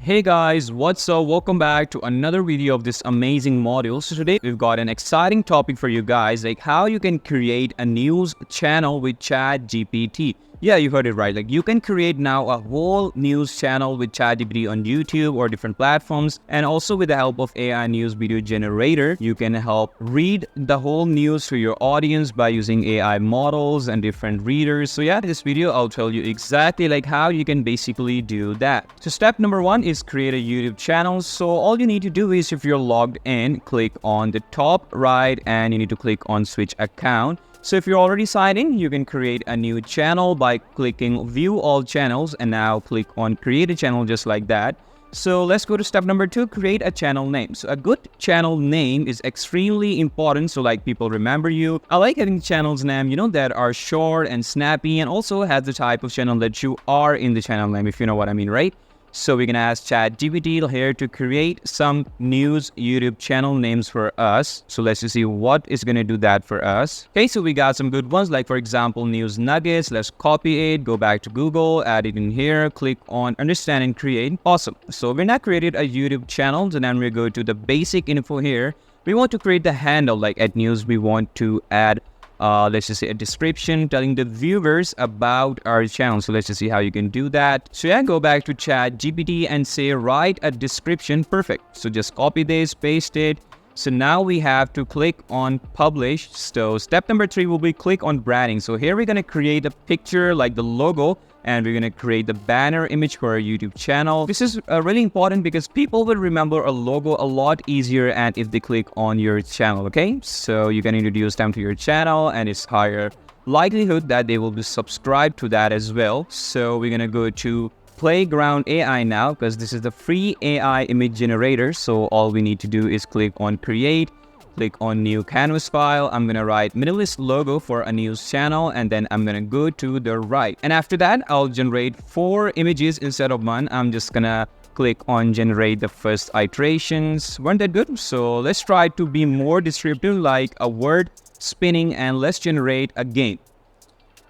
Hey guys, what's up? Welcome back to another video of this amazing module. So today we've got an exciting topic for you guys, like how you can create a news channel with ChatGPT. Yeah, you heard it right. Like you can create now a whole news channel with ChatGPT on YouTube or different platforms. And also with the help of AI news video generator, you can help read the whole news to your audience by using AI models and different readers. So yeah, in this video, I'll tell you exactly like how you can basically do that. So step number one is create a YouTube channel. So all you need to do is, if you're logged in, click on the top right and you need to click on switch account. So if you're already signed in, you can create a new channel by clicking view all channels and now click on create a channel just like that. So let's go to step number two, create a channel name. So a good channel name is extremely important so like people remember you. I like having channels name, that are short and snappy and also has the type of channel that you are in the channel name, if you know what I mean, right? So we can ask ChatGPT here to create some news YouTube channel names for us. So let's just see what is going to do that for us. Okay, so we got some good ones, like for example, news nuggets. Let's copy it, go back to Google, add it in here, click on understand and create. Awesome. So we're now created a YouTube channel, and then we go to the basic info here. We want to create the handle, like at news, we want to add let's just say a description telling the viewers about our channel. So let's just see how you can do that. So yeah, go back to ChatGPT and say write a description. Perfect. So just copy this, paste it. So now we have to click on publish. So step number three will be click on branding. So here we're going to create a picture like the logo, and we're going to create the banner image for our YouTube channel. This is really important because people will remember a logo a lot easier and if they click on your channel, okay? So you can introduce them to your channel and it's higher likelihood that they will be subscribed to that as well. So we're going to go to Playground AI now because this is the free AI image generator. So all we need to do is click on create. Click on new canvas file. I'm going to write minimalist logo for a news channel and then I'm going to go to the right. And after that, I'll generate 4 images instead of 1. I'm just going to click on generate the first iterations. Weren't that good? So let's try to be more descriptive like a word spinning and let's generate a game.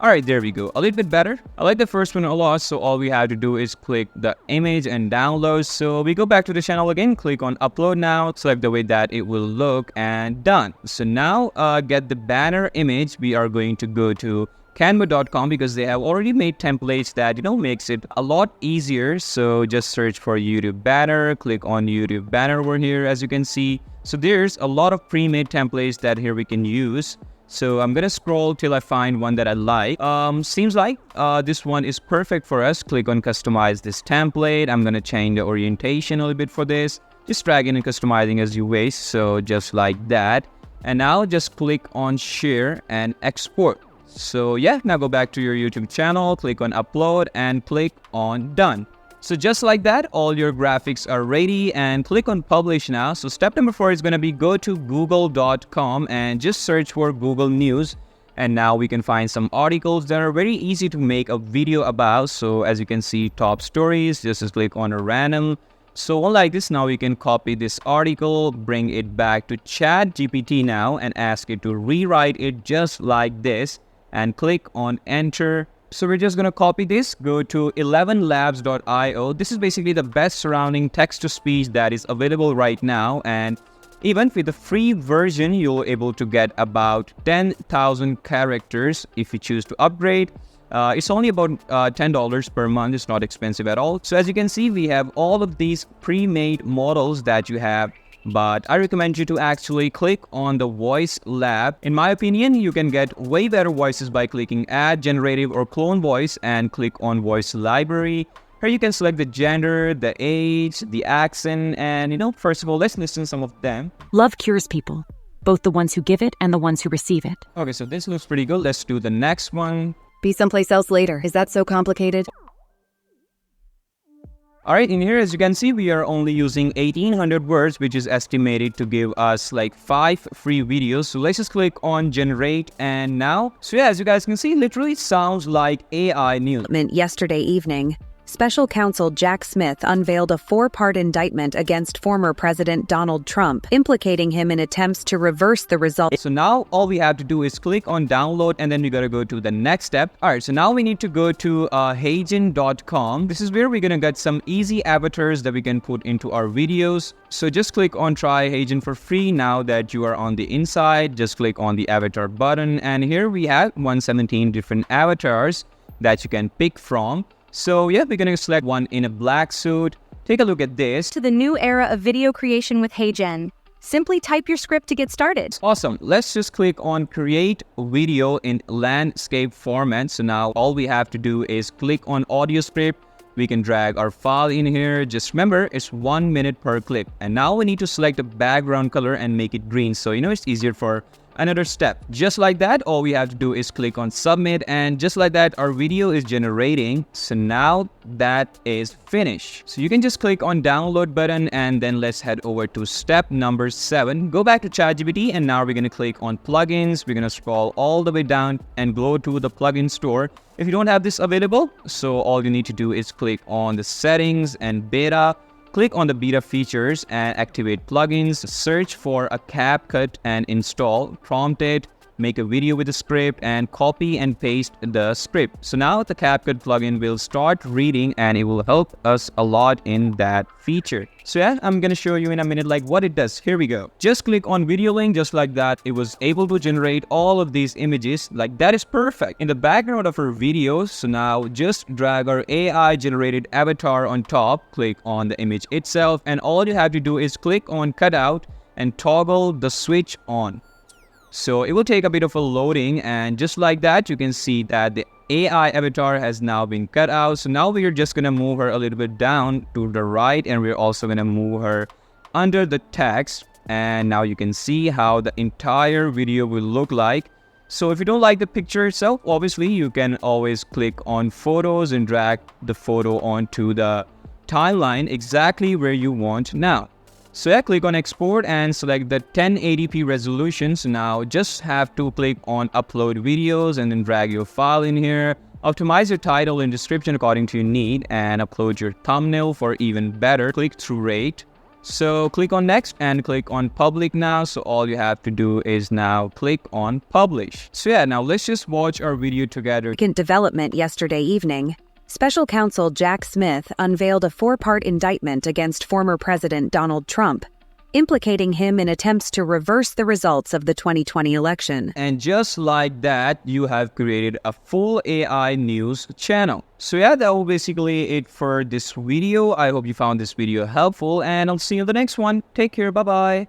Alright, there we go. A little bit better. I like the first one a lot, so all we have to do is click the image and download. So we go back to the channel again, click on upload now, select the way that it will look and done. So now get the banner image. We are going to go to canva.com because they have already made templates that makes it a lot easier. So just search for YouTube banner, click on YouTube banner over here as you can see. So there's a lot of pre-made templates that here we can use. So I'm going to scroll till I find one that I like. Seems like this one is perfect for us. Click on customize this template. I'm going to change the orientation a little bit for this. Just dragging and customizing as you wish. So just like that. And now just click on share and export. So yeah, now go back to your YouTube channel, click on upload and click on done. So just like that, all your graphics are ready and click on publish now. So step number 4 is going to be go to google.com and just search for Google News. And now we can find some articles that are very easy to make a video about. So as you can see, top stories, just click on a random. So unlike this, now we can copy this article, bring it back to ChatGPT now and ask it to rewrite it just like this and click on enter. So we're just going to copy this, go to 11labs.io. This is basically the best surrounding text-to-speech that is available right now. And even with the free version, you're able to get about 10,000 characters if you choose to upgrade. It's only about $10 per month. It's not expensive at all. So as you can see, we have all of these pre-made models that you have. But I recommend you to actually click on the voice lab. In my opinion, you can get way better voices by clicking add generative or clone voice and click on voice library. Here you can select the gender, the age, the accent, and first of all, let's listen to some of them. Love cures people, both the ones who give it and the ones who receive it. Okay, so this looks pretty good. Let's do the next one. Be someplace else later. Is that so complicated? Alright, in here as you can see, we are only using 1800 words, which is estimated to give us like 5 free videos. So let's just click on generate and now. So yeah, as you guys can see, literally sounds like AI news. Yesterday evening, Special counsel Jack Smith unveiled a 4-part indictment against former President Donald Trump, implicating him in attempts to reverse the results. So now all we have to do is click on download, and then we gotta go to the next step. All right, so now we need to go to Hagen.com. This is where we're gonna get some easy avatars that we can put into our videos. So just click on try Hagen for free. Now that you are on the inside, just click on the avatar button, and here we have 117 different avatars that you can pick from. So yeah, we're gonna select one in a black suit. Take a look at this. To the new era of video creation with Hagen. Simply type your script to get started. Awesome. Let's just click on create video in landscape format. So now all we have to do is click on audio script. We can drag our file in here. Just remember, it's 1 minute per clip. And now we need to select a background color and make it green. So it's easier for another step. Just like that, all we have to do is click on submit, and just like that, our video is generating. So now that is finished. So you can just click on download button, and then let's head over to step number 7. Go back to ChatGPT, and now we're going to click on plugins. We're going to scroll all the way down and go to the plugin store. If you don't have this available, so all you need to do is click on the settings and beta. Click on the beta features and activate plugins. Search for a CapCut and install. Prompt it, make a video with the script, and copy and paste the script. So now the CapCut plugin will start reading, and it will help us a lot in that feature. So yeah, I'm gonna show you in a minute like what it does. Here we go. Just click on video link, just like that. It was able to generate all of these images. Like that is perfect in the background of our videos. So now just drag our AI generated avatar on top, click on the image itself, and all you have to do is click on cutout and toggle the switch on. So it will take a bit of a loading, and just like that, you can see that the AI avatar has now been cut out. So now we are just going to move her a little bit down to the right, and we're also going to move her under the text. And now you can see how the entire video will look like. So if you don't like the picture itself, obviously you can always click on photos and drag the photo onto the timeline exactly where you want now. So yeah, click on export and select the 1080p resolution. So now just have to click on upload videos and then drag your file in here. Optimize your title and description according to your need, and upload your thumbnail for even better click-through rate. So click on next and click on public now. So all you have to do is now click on publish. So yeah, now let's just watch our video together. Development yesterday evening. Special counsel Jack Smith unveiled a 4-part indictment against former President Donald Trump, implicating him in attempts to reverse the results of the 2020 election. And just like that, you have created a full AI news channel. So yeah, that will basically it for this video. I hope you found this video helpful, and I'll see you in the next one. Take care. Bye-bye.